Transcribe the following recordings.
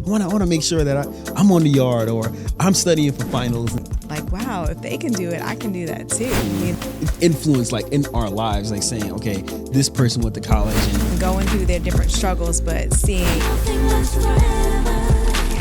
want to make sure that I'm on the yard or I'm studying for finals. Like, wow, if they can do it, I can do that too. Influence like in our lives, like saying, okay, this person went to college and going through their different struggles, but seeing.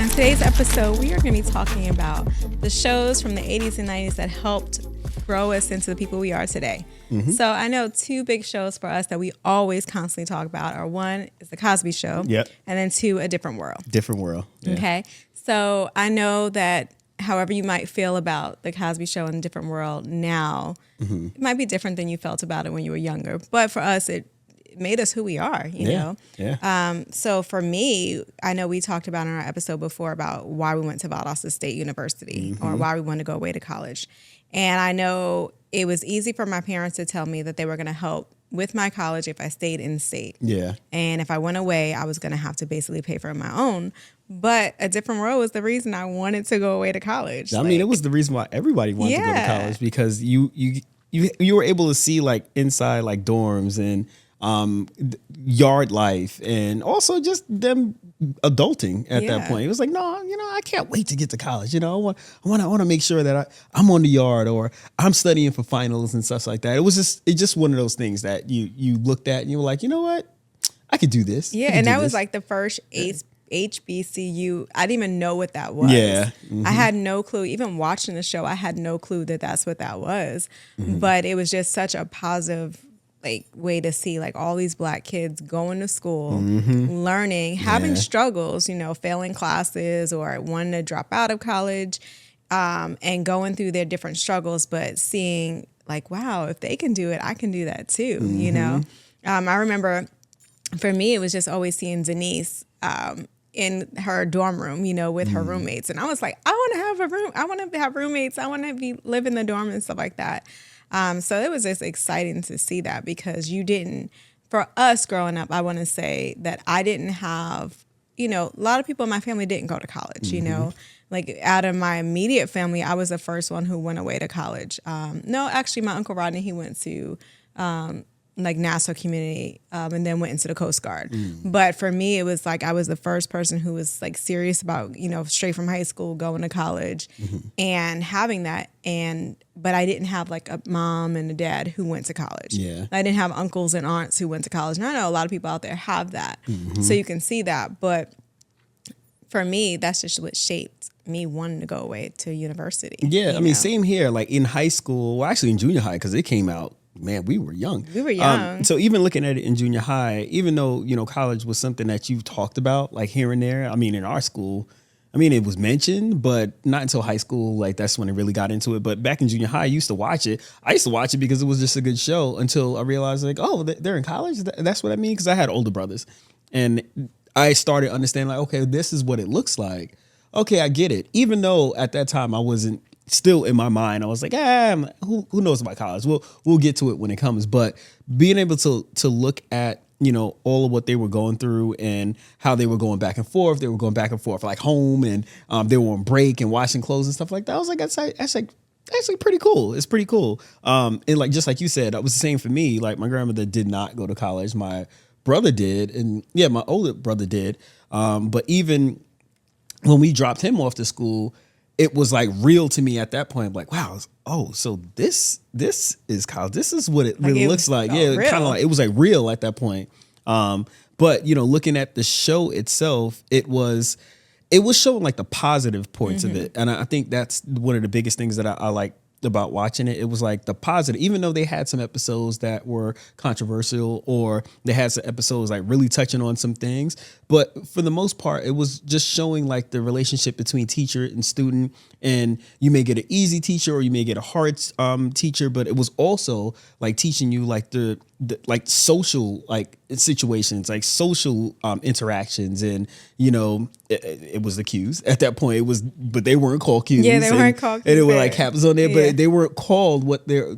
In today's episode, we are going to be talking about the shows from the 80s and 90s that helped grow us into the people we are today. Mm-hmm. So I know two big shows for us that we always constantly talk about are, one is the Cosby Show, yep, and then two, A Different World. Different World. Yeah. Okay. So I know that however you might feel about the Cosby Show and Different World now, mm-hmm, it might be different than you felt about it when you were younger. But for us, it made us who we are, you know? Yeah. So for me, I know we talked about in our episode before about why we went to Valdosta State University, mm-hmm, or why we wanted to go away to college. And I know it was easy for my parents to tell me that they were going to help with my college if I stayed in state. Yeah. And if I went away, I was going to have to basically pay for my own. But A Different World was the reason I wanted to go away to college. I mean, it was the reason why everybody wanted to go to college, because you were able to see like inside like dorms and yard life, and also just them adulting at that point. It was like, no, I can't wait to get to college. I want to make sure that I'm on the yard or I'm studying for finals and stuff like that. It's just one of those things that you looked at and you were like, you know what, I could do this. Yeah, and that was like the first HBCU. I didn't even know what that was. Yeah. Mm-hmm. I had no clue. Even watching the show, I had no clue that that's what that was. Mm-hmm. But it was just such a positive way to see like all these Black kids going to school, mm-hmm, learning, having struggles, failing classes or wanting to drop out of college, and going through their different struggles, but seeing like, wow, if they can do it, I can do that too. Mm-hmm. I remember for me, it was just always seeing Denise, in her dorm room, with her roommates. And I was like, I want to have a room. I want to have roommates. I want to live in the dorm and stuff like that. So it was just exciting to see that, because for us growing up, I want to say that I didn't have, a lot of people in my family didn't go to college, mm-hmm, like out of my immediate family, I was the first one who went away to college. No, actually my Uncle Rodney, he went to, like Nassau Community, and then went into the Coast Guard. Mm. But for me, it was like I was the first person who was like serious about, straight from high school, going to college, mm-hmm, and having that. But I didn't have like a mom and a dad who went to college. Yeah. I didn't have uncles and aunts who went to college. And I know a lot of people out there have that. Mm-hmm. So you can see that. But for me, that's just what shaped me wanting to go away to university. Yeah. I mean, same here. Like in high school, well, actually in junior high, because it came out, man, we were young. We were young. So even looking at it in junior high, even though, college was something that you've talked about like here and there. I mean, in our school, it was mentioned, but not until high school. Like that's when I really got into it. But back in junior high, I used to watch it. I used to watch it because it was just a good show until I realized like, oh, they're in college. That's what I mean. Because I had older brothers and I started understanding like, okay, this is what it looks like. Okay, I get it. Even though at that time I wasn't, still in my mind, I was like, who knows about college? We'll get to it when it comes. But being able to look at, all of what they were going through and how they were going back and forth. They were going back and forth like home, and they were on break and washing clothes and stuff like that. I was like, that's like actually pretty cool. It's pretty cool. And like just like you said, it was the same for me. Like my grandmother did not go to college. My brother did, and my older brother did. But even when we dropped him off to school, it was like real to me at that point. I'm like, wow, so this is college. This is what it really looks like. Yeah, kind of like it was like real at that point. But looking at the show itself, it was showing like the positive points, mm-hmm, of it, and I think that's one of the biggest things that I like about watching it. It was like the positive, even though they had some episodes that were controversial or they had some episodes like really touching on some things. But for the most part, it was just showing like the relationship between teacher and student. And you may get an easy teacher or you may get a hard teacher, but it was also like teaching you like the like social like situations, like social interactions, and it was the cues at that point. It was, but they weren't called cues. Yeah, they weren't called cues. And they were like capitals on there, but they weren't called what they're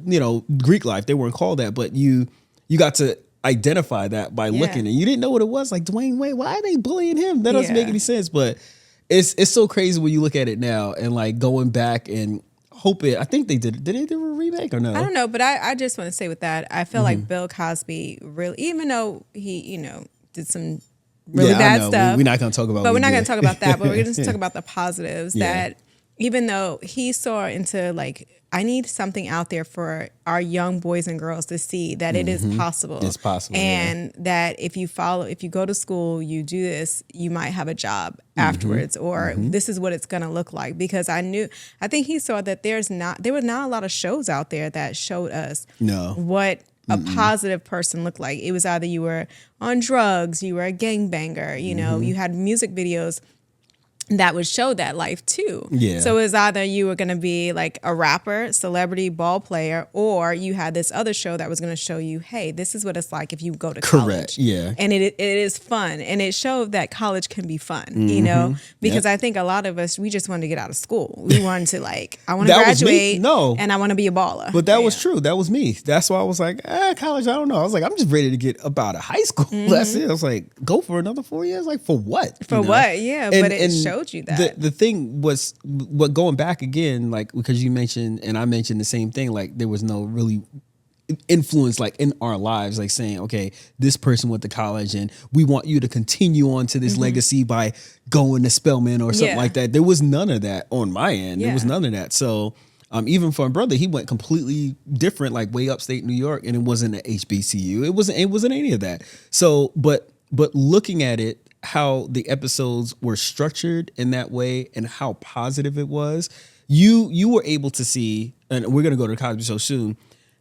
Greek life. They weren't called that, but you got to identify that by looking, and you didn't know what it was. Like Dwayne Wade, why are they bullying him? That doesn't make any sense. But it's so crazy when you look at it now and like going back and hoping. I think they did they do a remake or no? I don't know, but I just want to say with that, I feel like Bill Cosby really, even though he did some really bad stuff. We're not going to talk about. But we're not going to talk about that. But we're going to talk about the positives. Yeah. That even though he saw into like, I need something out there for our young boys and girls to see that it is possible. It's possible. And that if you go to school, you do this, you might have a job afterwards, or this is what it's going to look like. Because I think he saw that there were not a lot of shows out there that showed us what a positive person looked like. It was either you were on drugs, you were a gangbanger, you know, you had music videos that would show that life too. Yeah. So it was either you were going to be like a rapper, celebrity, ball player, or you had this other show that was going to show you, hey, this is what it's like if you go to college. Correct. Yeah. And it is fun. And it showed that college can be fun, you know, because I think a lot of us, we just wanted to get out of school. We wanted to like, I want to graduate. No. And I want to be a baller. But that was true. That was me. That's why I was like, college, I don't know. I was like, I'm just ready to get up out of high school. That's it. I was like, go for another 4 years? Like, for what? For what? Yeah. But it showed you that. The thing was, what going back again, like, because you mentioned, and I mentioned the same thing, like, there was no really influence, like, in our lives, like saying, okay, this person went to college and we want you to continue on to this legacy by going to Spelman or something like that. There was none of that on my end. There was none of that. So even for my brother, he went completely different, like way upstate New York, and it wasn't an HBCU. It wasn't any of that. So, but looking at it, how the episodes were structured in that way and how positive it was, you were able to see, and we're going to go to the Cosby Show soon,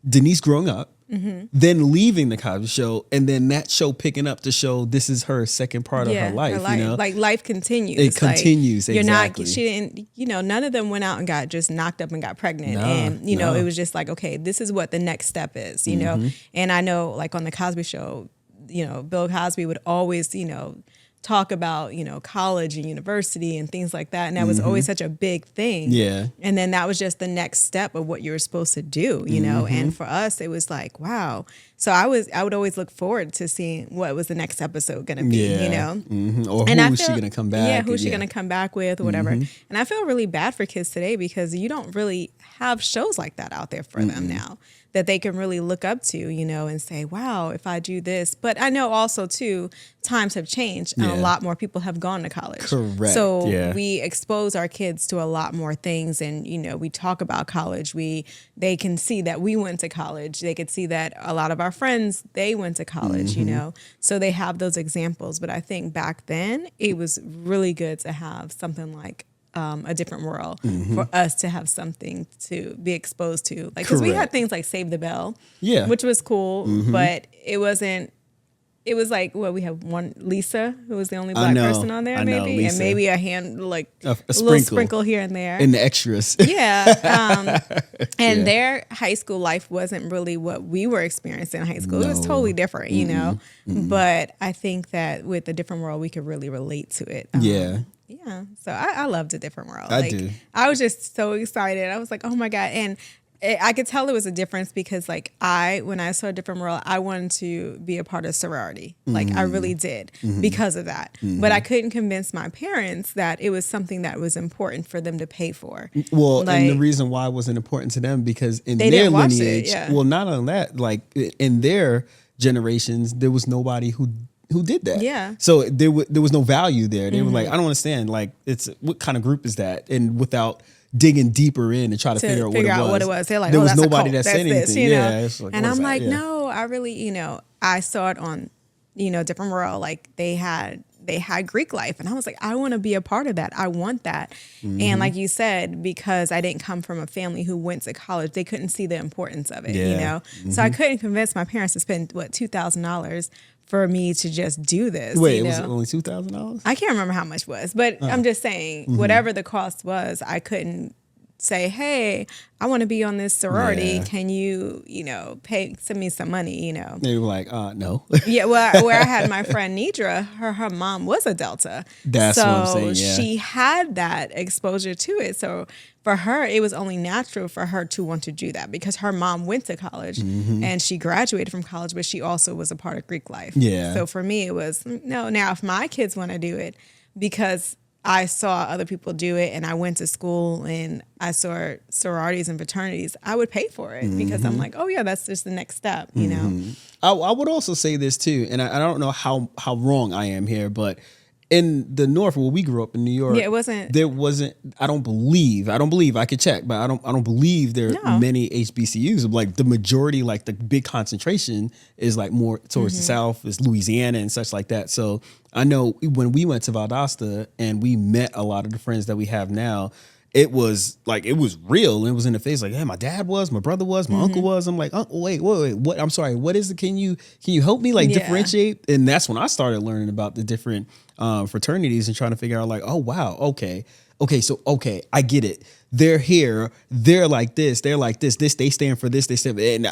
Denise growing up, then leaving the Cosby Show, and then that show picking up to show this is her second part of her life. You know? Like life continues. It continues, you're exactly. She didn't, you know, none of them went out and got just knocked up and got pregnant. And, you know, it was just like, okay, this is what the next step is, you know? And I know like on the Cosby Show, you know, Bill Cosby would always, you know, talk about, you know, college and university and things like that. And that was always such a big thing. Yeah. And then that was just the next step of what you were supposed to do, you know? And for us, it was like, wow. So I would always look forward to seeing what was the next episode going to be, you know? Or who is she going to come back? Yeah, who's she going to come back with or whatever. And I feel really bad for kids today because you don't really have shows like that out there for them now that they can really look up to, you know, and say, wow, if I do this. But I know also, too, times have changed and a lot more people have gone to college. Correct. So we expose our kids to a lot more things. And, you know, we talk about college. They can see that we went to college. They could see that a lot of our friends, they went to college, you know. So they have those examples. But I think back then it was really good to have something like A Different World for us to have something to be exposed to. Like, because we had things like Save the Bell, which was cool, but it wasn't. It was like, well, we have one Lisa, who was the only black person on there, maybe, and maybe a hand, like a little sprinkle here and there, in the extras. And their high school life wasn't really what we were experiencing in high school. It was totally different, you know. But I think that with A Different World, we could really relate to it. Yeah. So I loved A Different World. I do. I was just so excited. I was like, oh my God. And I could tell there was a difference because like when I saw A Different World, I wanted to be a part of sorority. Like I really did because of that. But I couldn't convince my parents that it was something that was important for them to pay for. Well, like, and the reason why it wasn't important to them because in their lineage, well, not on that, like in their generations, there was nobody who did that. Yeah. So there was no value there. They were like, I don't understand. Like, what kind of group is that? And without digging deeper in and try to figure out what it was. They're like, there was nobody that said anything. You know? Like, and I'm like, no, I really, you know, I saw it on, you know, Different World. Like they had Greek life. And I was like, I want to be a part of that. I want that. And like you said, because I didn't come from a family who went to college, they couldn't see the importance of it, you know? So I couldn't convince my parents to spend, $2,000 for me to just do this. Wait, you know? Was it only $2,000? I can't remember how much it was, but I'm just saying, whatever the cost was, I couldn't say, hey, I want to be on this sorority. Yeah. Can you, you know, send me some money, you know? They were like, no. Yeah, well, where I had my friend Nidra, her mom was a Delta. That's what I'm saying, So she had that exposure to it. So for her, it was only natural for her to want to do that because her mom went to college and she graduated from college, but she also was a part of Greek life. Yeah. So for me, it was, no, now if my kids want to do it, because I saw other people do it and I went to school and I saw sororities and fraternities, I would pay for it because I'm like, oh yeah, that's just the next step, you know? I would also say this too, and I don't know how wrong I am here, but in the North, where we grew up in New York, Yeah, it wasn't. there wasn't. I don't believe. I could check, but I don't believe there are many HBCUs. Like the majority, like the big concentration is like more towards the South, is Louisiana and such like that. So I know when we went to Valdosta and we met a lot of the friends that we have now, it was real. It was in the face. Like, hey, my dad was, my brother was, my uncle was. I'm like, oh, wait, what? I'm sorry. What is it? Can you help me differentiate? And that's when I started learning about the different fraternities and trying to figure out like, oh wow, okay, I get it. They're here. They're like this. They're like this. They stand for this. They stand. And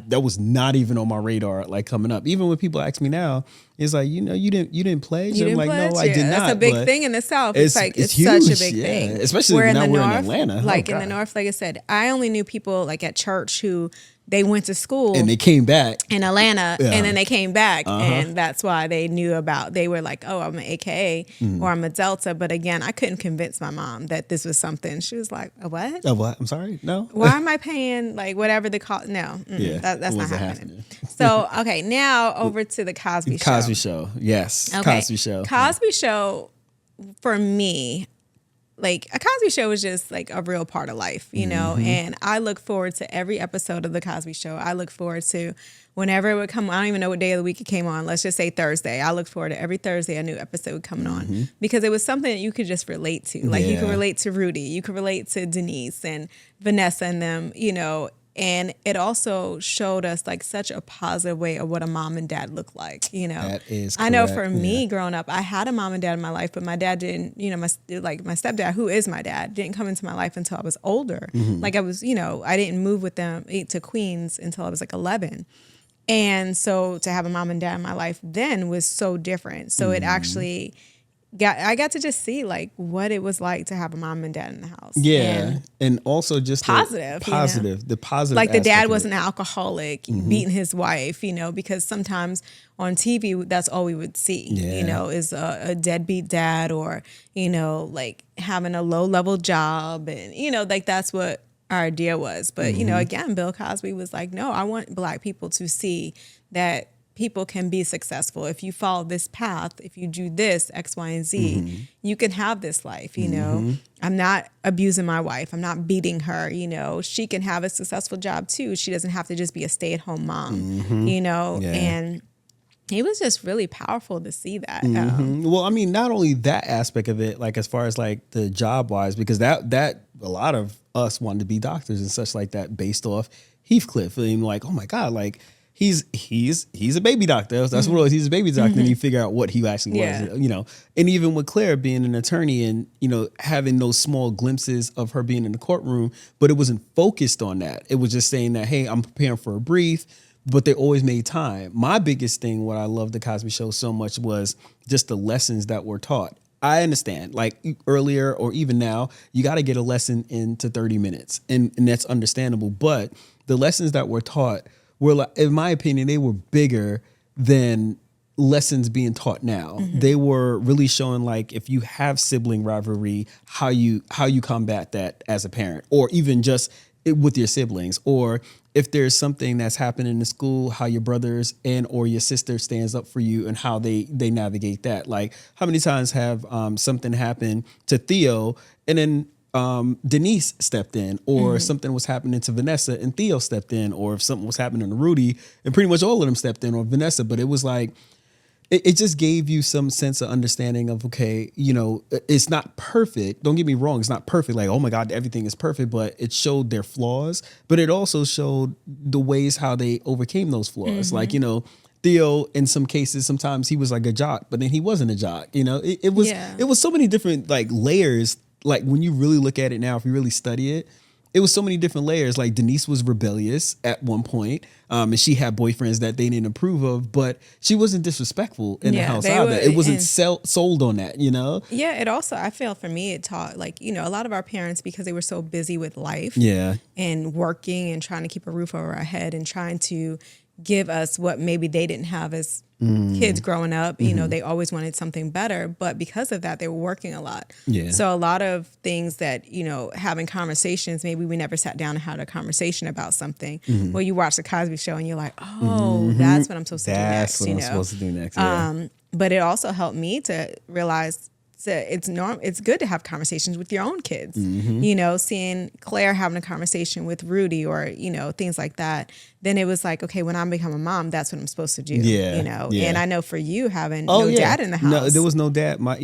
that was not even on my radar. Like coming up, even when people ask me now, it's like, you didn't pledge. I'm like, no, I did not. That's a big thing in the South. It's huge, such a big thing, especially where now in the we're North, in Atlanta. Like in the North, like I said, I only knew people like at church who they went to school and they came back in Atlanta, and then they came back, and that's why they knew about. They were like, "Oh, I'm an AKA or I'm a Delta." But again, I couldn't convince my mom that this was something. She was like, "A what? A what? I'm sorry, no. Why am I paying like whatever the cost? No, that's not happening." So okay, now over to the Cosby Show. Cosby Show, yes, okay. Cosby Show. Cosby Show, for me. Like a Cosby Show is just like a real part of life, you know, and I look forward to every episode of the Cosby Show. I look forward to whenever it would come. I don't even know what day of the week it came on. Let's just say Thursday. I look forward to every Thursday a new episode coming on because it was something that you could just relate to. Like you could relate to Rudy, you could relate to Denise and Vanessa and them, you know. And it also showed us like such a positive way of what a mom and dad look like, you know. That is correct. I know for me growing up, I had a mom and dad in my life, but my dad didn't, you know, my stepdad, who is my dad, didn't come into my life until I was older. Like I was, you know, I didn't move with them to Queens until I was like 11. And so to have a mom and dad in my life then was so different. So it actually I got to just see like what it was like to have a mom and dad in the house. Yeah. And also just positive, you know? The positive. Like the dad was an alcoholic beating his wife, you know, because sometimes on TV, that's all we would see, you know, is a deadbeat dad or, you know, like having a low level job. And, you know, like that's what our idea was. But, you know, again, Bill Cosby was like, no, I want Black people to see that people can be successful. If you follow this path, if you do this, X, Y, and Z, you can have this life, you know. I'm not abusing my wife. I'm not beating her, you know. She can have a successful job too. She doesn't have to just be a stay-at-home mom, you know. Yeah. And it was just really powerful to see that. Well, I mean, not only that aspect of it, like as far as like the job-wise, because that a lot of us wanted to be doctors and such like that based off Heathcliff. And like, oh my God, like, he's a baby doctor. That's what it was. He's a baby doctor, and you figure out what he actually was, you know. And even with Claire being an attorney, and you know, having those small glimpses of her being in the courtroom, but it wasn't focused on that. It was just saying that, hey, I'm preparing for a brief, but they always made time. My biggest thing, what I loved the Cosby Show so much, was just the lessons that were taught. I understand, like earlier or even now, you got to get a lesson into 30 minutes, and that's understandable. But the lessons that were taught were, like, in my opinion, they were bigger than lessons being taught now. They were really showing, like, if you have sibling rivalry, how you combat that as a parent, or even just with your siblings, or if there's something that's happening in school, how your brothers and or your sister stands up for you and how they navigate that. Like, how many times have something happen to Theo and then Denise stepped in, or something was happening to Vanessa and Theo stepped in, or if something was happening to Rudy and pretty much all of them stepped in, or Vanessa. But it was like, it just gave you some sense of understanding of, okay, you know, it's not perfect. Don't get me wrong. It's not perfect. Like, oh my God, everything is perfect, but it showed their flaws, but it also showed the ways how they overcame those flaws. Like, you know, Theo, in some cases, sometimes he was like a jock, but then he wasn't a jock. You know, it was so many different like layers. Like when you really look at it now, if you really study it, it was so many different layers. Like Denise was rebellious at one point, and she had boyfriends that they didn't approve of, but she wasn't disrespectful in the house either. It wasn't sold on that, you know? Yeah, it also, I feel for me, it taught, like, you know, a lot of our parents, because they were so busy with life and working and trying to keep a roof over our head and trying to, give us what maybe they didn't have as kids growing up. You know, they always wanted something better, but because of that, they were working a lot. Yeah. So a lot of things that, you know, having conversations, maybe we never sat down and had a conversation about something. Well, you watch the Cosby Show and you're like, oh, that's what I'm supposed to do next. That's what I'm supposed to do next. Yeah. But it also helped me to realize that it's good to have conversations with your own kids. You know, seeing Claire having a conversation with Rudy or, you know, things like that. Then it was like, okay, when I become a mom, that's what I'm supposed to do. Yeah, You know, yeah. and I know for you having no dad in the house. No, there was no dad. My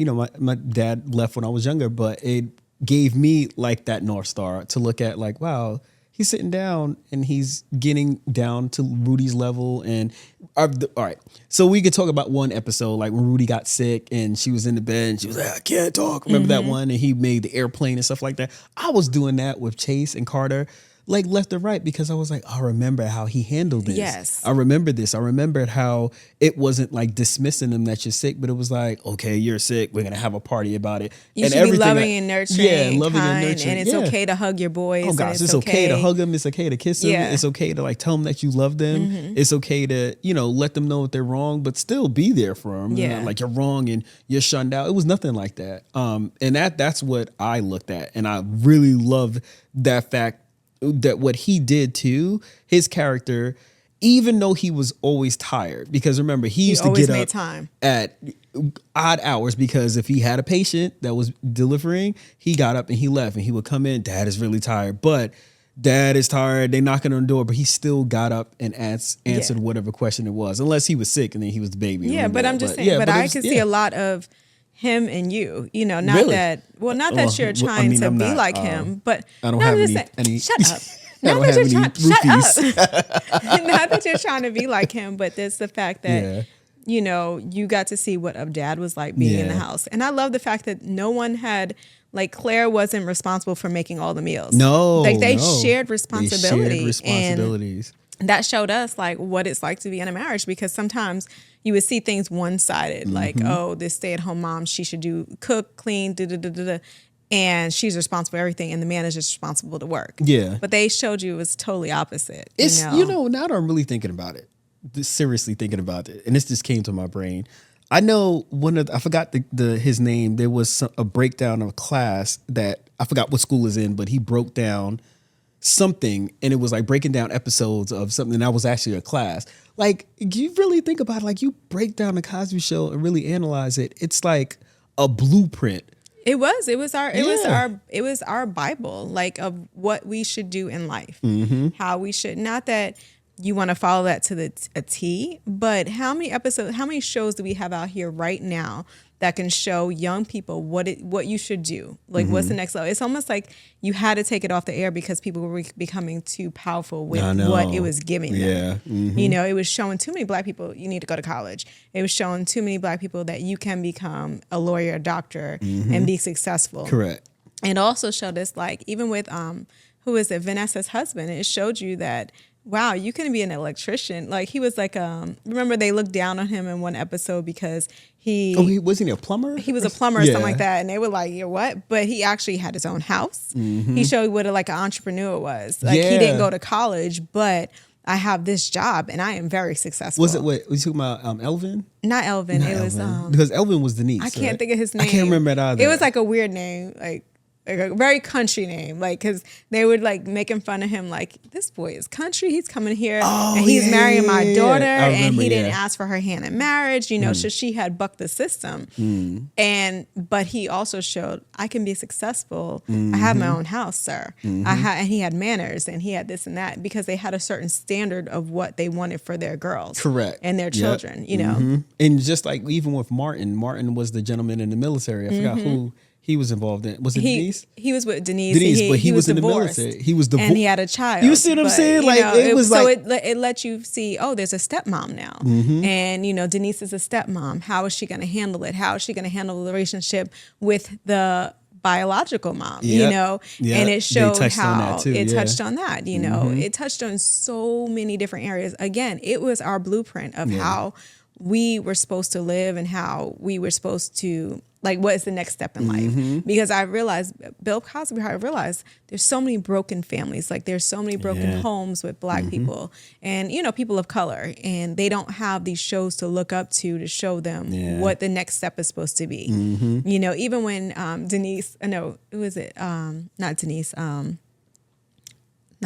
dad left when I was younger, but it gave me like that North Star to look at like, wow, he's sitting down and he's getting down to Rudy's level. And all right, so we could talk about one episode, like when Rudy got sick and she was in the bed and she was like, I can't talk. Remember that one? And he made the airplane and stuff like that. I was doing that with Chase and Carter, like left and right, because I was like, I remember how he handled this. Yes. I remember this. I remembered how it wasn't like dismissing them that you're sick, but it was like, okay, you're sick. We're going to have a party about it. You and should be everything loving and nurturing. Yeah, loving kind, and nurturing. And it's okay to hug your boys. Oh gosh, it's okay to hug them. It's okay to kiss them. Yeah. It's okay to like tell them that you love them. It's okay to, you know, let them know if they're wrong, but still be there for them. Yeah. Like you're wrong and you're shunned out. It was nothing like that. And that's what I looked at. And I really loved that fact that what he did too, his character, even though he was always tired, because remember, he used to get up time at odd hours, because if he had a patient that was delivering, he got up and he left and he would come in, Dad is really tired, but Dad is tired. They knocking on the door, but he still got up and answered whatever question it was, unless he was sick and then he was the baby. Yeah, but I'm just saying, but I could see a lot of him and you, you know, not Really? that, well, not that you're trying to I'm be not, like him, but I don't no, have I'm just any saying, shut up. I don't Not that have you're any trying, shut roofies. up. Not that you're trying to be like him, but there's the fact that, Yeah. you know, you got to see what a dad was like being in the Yeah. house. And I love the fact that no one had, like Claire wasn't responsible for making all the meals. No, like they no. shared responsibility. They shared responsibilities. And that showed us like what it's like to be in a marriage, because sometimes you would see things one-sided, like, oh, this stay-at-home mom, she should cook, clean, and she's responsible for everything, and the man is just responsible to work. Yeah. But they showed you it was totally opposite. It's, you know, now that I'm really thinking about it, seriously thinking about it, and this just came to my brain. I know I forgot his name. There was a breakdown of a class that I forgot what school is in, but he broke down something, and it was like breaking down episodes of something that was actually a class. Like, you really think about it, like you break down the Cosby Show and really analyze it. It's like a blueprint. It was our Bible, like of what we should do in life, how we should, not that you want to follow that to a T, but how many shows do we have out here right now that can show young people what you should do? Like, what's the next level? It's almost like you had to take it off the air because people were becoming too powerful with what it was giving them. You know, it was showing too many black people, you need to go to college. It was showing too many black people that you can become a lawyer, a doctor, and be successful. Correct. And also showed us, like, even with, who is it, Vanessa's husband, it showed you that, wow, you can be an electrician. Like, he was like, remember they looked down on him in one episode because wasn't he a plumber? He was a plumber or something like that. And they were like, you're what? But he actually had his own house. He showed what like an entrepreneur was. Like, he didn't go to college, but I have this job and I am very successful. Was you talking about Elvin? Not Elvin. Not it was Elvin. Because Elvin was Denise. I can't think of his name. I can't remember it either. It was like a weird name, like a very country name, like, because they would like making fun of him, like, this boy is country, he's coming here and he's marrying my daughter, and he didn't ask for her hand in marriage, you know, so she had bucked the system. But he also showed, I can be successful. I have my own house, sir. And he had manners, and he had this and that, because they had a certain standard of what they wanted for their girls, correct, and their children, you know. And just like even with Martin was the gentleman in the military. I forgot who he was involved in. Was it Denise? He was with Denise, but he was in divorced, the military. He was divorced. And he had a child. You see what I'm saying? Like, know, it was so like... it let you see, oh, there's a stepmom now. And, you know, Denise is a stepmom. How is she going to handle it? How is she going to handle the relationship with the biological mom, you know? And it showed how it touched on that, you know? It touched on so many different areas. Again, it was our blueprint of how we were supposed to live and how we were supposed to, like, what is the next step in life? Because I realized, Bill Cosby, I realized there's so many broken families. Like, there's so many broken homes with Black people and, you know, people of color. And they don't have these shows to look up to show them what the next step is supposed to be. You know, even when Denise, no, who is it? Not Denise, not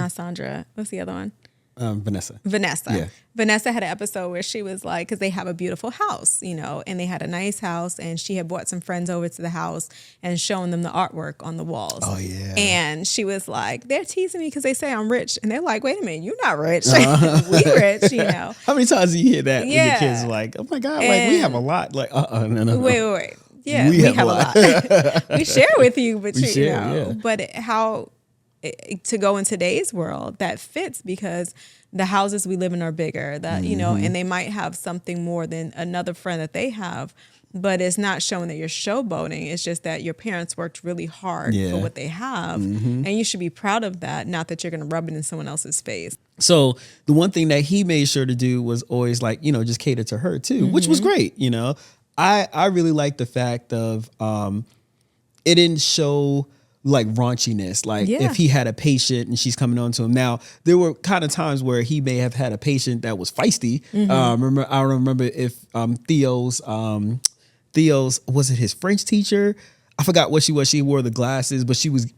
Sandra. What's the other one? Vanessa. Yeah. Vanessa had an episode where she was like, because they have a beautiful house, you know, and they had a nice house, and she had brought some friends over to the house and shown them the artwork on the walls. Oh, yeah. And she was like, they're teasing me because they say I'm rich. And they're like, wait a minute, you're not rich. We rich, you know. How many times do you hear that when your kids are like, oh my God, like we have a lot. Like, no. Wait. Yeah, we have a lot. We share with you, but you know, but how to go in today's world that fits, because the houses we live in are bigger, that you know, and they might have something more than another friend that they have, but it's not showing that you're showboating. It's just that your parents worked really hard for what they have, and you should be proud of that, not that you're going to rub it in someone else's face. So the one thing that he made sure to do was always, like, you know, just cater to her too, which was great. You know, I really like the fact of it didn't show like raunchiness, like if he had a patient and she's coming on to him. Now, there were kind of times where he may have had a patient that was feisty. I don't remember if Theo's was it his French teacher? I forgot what she was. She wore the glasses, but she was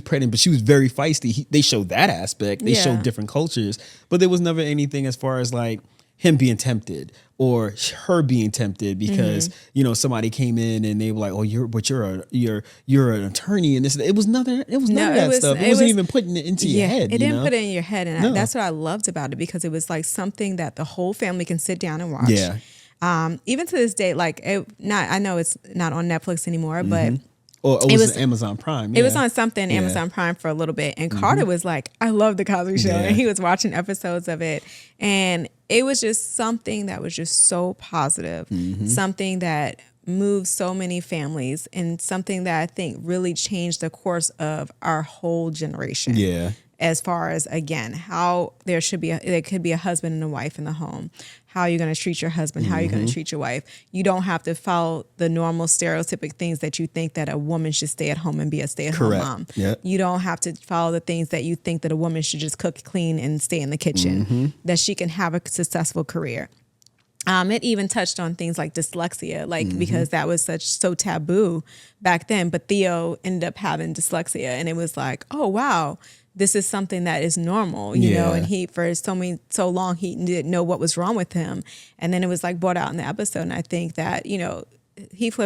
pregnant, but she was very feisty. They showed that aspect. They showed different cultures, but there was never anything as far as like him being tempted or her being tempted because you know, somebody came in and they were like, "Oh, you're an attorney," and this. It was none of that stuff. It wasn't even putting it into your head. It didn't put it in your head, and that's what I loved about it, because it was like something that the whole family can sit down and watch. Yeah. Even to this day, like I know it's not on Netflix anymore, but. Or it was Amazon Prime. It was on something, Amazon Prime, for a little bit. And Carter was like, I love the Cosby Show. And he was watching episodes of it. And it was just something that was just so positive, something that moved so many families, and something that I think really changed the course of our whole generation. Yeah. As far as, again, how there could be a husband and a wife in the home. How you're going to treat your husband, how you're going to treat your wife. You don't have to follow the normal stereotypic things that you think that a woman should stay at home and be a stay-at-home mom. Yep. You don't have to follow the things that you think that a woman should just cook, clean, and stay in the kitchen, that she can have a successful career. It even touched on things like dyslexia, like because that was so taboo back then. But Theo ended up having dyslexia, and it was like, oh, wow. This is something that is normal, you know, and he, for so long, he didn't know what was wrong with him. And then it was like brought out in the episode. And I think that, you know, Bill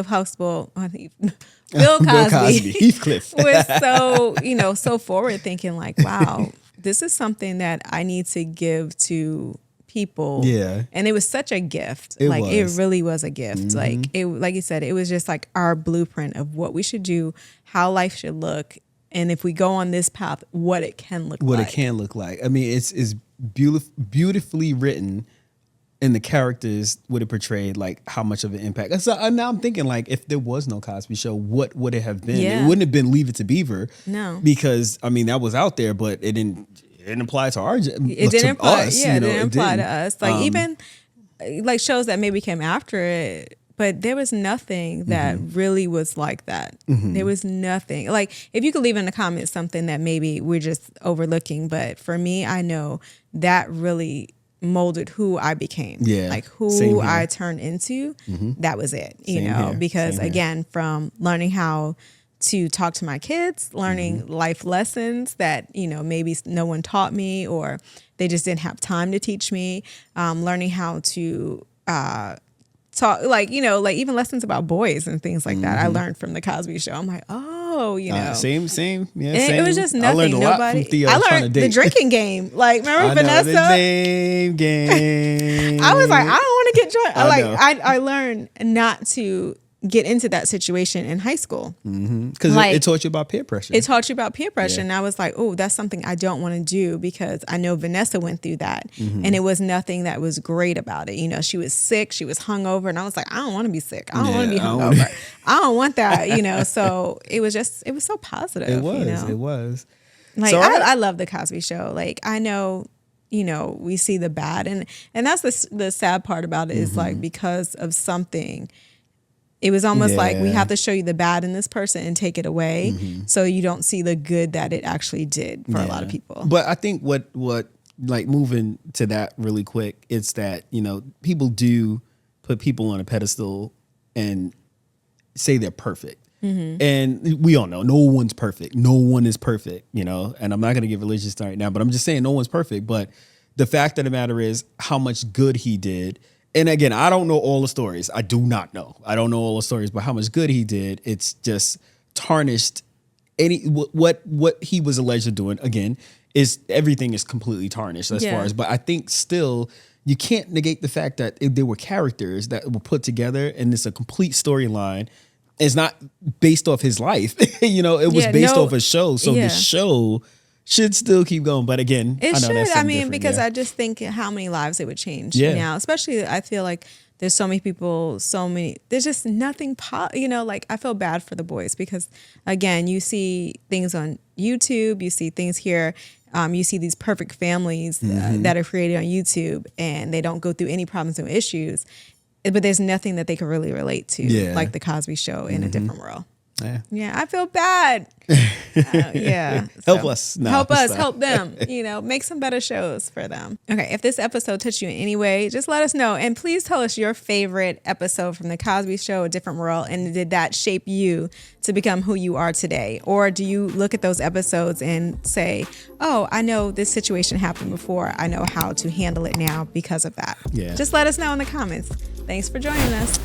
Cosby Heathcliff was so, you know, so forward thinking, like, wow, this is something that I need to give to people. Yeah. And it was such a gift. It really was a gift. Like you said, it was just like our blueprint of what we should do, how life should look. And if we go on this path, what it can look like. What it can look like. I mean, it's beautifully written, and the characters would have portrayed like how much of an impact. So now I'm thinking, like, if there was no Cosby Show, what would it have been? Yeah. It wouldn't have been Leave It to Beaver. No. Because, I mean, that was out there, but it didn't apply to our it didn't apply, us. Yeah, it didn't apply to us. Like, even like shows that maybe came after it. But there was nothing that really was like that. There was nothing. Like, if you could leave in the comments something that maybe we're just overlooking. But for me, I know that really molded who I became. Yeah. Like, who I turned into. That was it, you know. Because, again, from learning how to talk to my kids, learning life lessons that, you know, maybe no one taught me, or they just didn't have time to teach me. Learning how to... talk, like, you know, like even lessons about boys and things like that. I learned from the Cosby Show. I'm like, oh, you know, same. Yeah, same. It was just nothing. I learned a lot from Theo. I learned the drinking game. Like, remember Vanessa? The name game. I was like, I don't want to get drunk. I learned not to get into that situation in high school. Because it taught you about peer pressure. It taught you about peer pressure. And I was like, oh, that's something I don't want to do, because I know Vanessa went through that. And it was nothing that was great about it. You know, she was sick, she was hungover, and I was like, I don't want to be sick. I don't want to be hungover. I don't want that, you know. So it was so positive. It was. You know? It was. Like, so I love the Cosby Show. Like, I know we see the bad, and that's the sad part about it is like because of something. It was almost like we have to show you the bad in this person and take it away, so you don't see the good that it actually did for a lot of people. But I think what like moving to that really quick, it's that people do put people on a pedestal and say they're perfect, and we all know no one's perfect. No one is perfect, and I'm not going to get religious right now, but I'm just saying no one's perfect. But the fact of the matter is how much good he did. And again, I don't know all the stories. I do not know. I don't know all the stories, but how much good he did, it's just tarnished what he was alleged of doing. Again, is everything is completely tarnished as far as. But I think still you can't negate the fact that there were characters that were put together, and it's a complete storyline. It's not based off his life. It was based off a show. So the show should still keep going. But again, it I know should. Because I just think how many lives it would change now. Especially, I feel like there's so many people, there's just nothing, like I feel bad for the boys because, again, you see things on YouTube, you see things here, you see these perfect families that are created on YouTube, and they don't go through any problems or issues. But there's nothing that they can really relate to, like the Cosby Show in a different world. Yeah, I feel bad. Help us. No, help us. Help them. Make some better shows for them. Okay, if this episode touched you in any way, just let us know. And please tell us your favorite episode from The Cosby Show, A Different World. And did that shape you to become who you are today? Or do you look at those episodes and say, oh, I know this situation happened before. I know how to handle it now because of that. Yeah. Just let us know in the comments. Thanks for joining us.